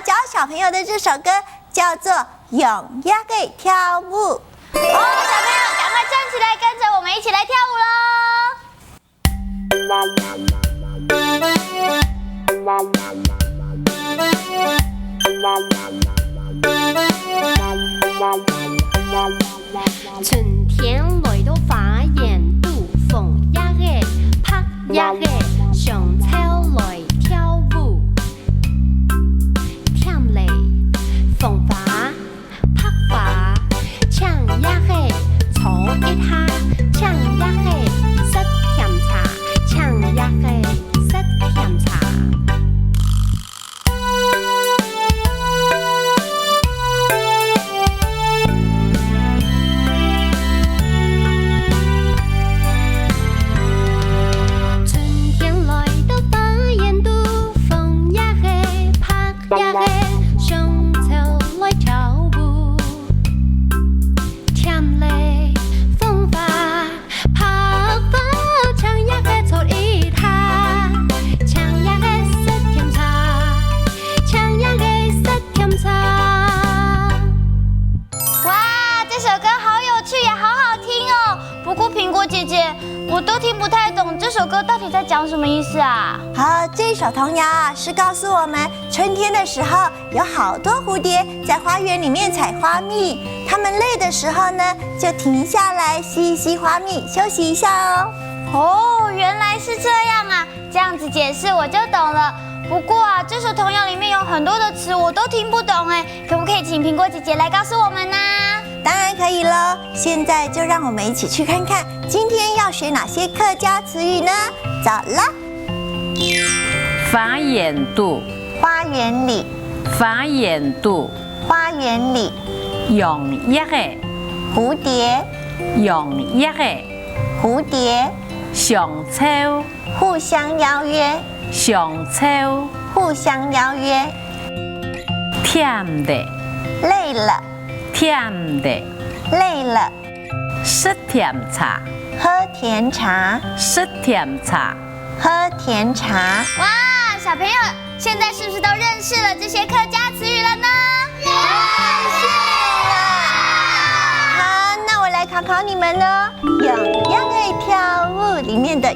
教小朋友的这首歌叫做《用鸭给跳舞》。哦，小朋友赶快站起来，跟着我们一起来跳舞喽！春天來到花園度，風呀嘅，拍呀嘅，上草來跳舞。甜嚟，風花，拍花，唱呀嘅，坐一下，唱呀嘅，塞甜茶，唱呀嘅，塞甜茶。我都听不太懂这首歌到底在讲什么意思啊？好，这首童谣啊是告诉我们，春天的时候有好多蝴蝶在花园里面采花蜜，它们累的时候呢，就停下来吸一吸花蜜，休息一下哦。哦，原来是这样啊，这样子解释我就懂了。不过啊，这首童谣里面有很多的词我都听不懂哎，可不可以请苹果姐姐来告诉我们呢？当然可以了，现在就让我们一起去看看今天要学哪些客家词语呢？走了。花園度，花園裡，花園度，花園裡，用一個，蝴蝶，用一個，蝴蝶，上草，互相邀約，上草，互相邀約，甜的，累了，甜的，累了，塞甜茶，喝甜茶，塞甜茶，喝甜茶。哇，小朋友现在是不是都认识了这些客家词语了呢？认识了。好，那我来考考你们呢，用鸭可以跳舞里面的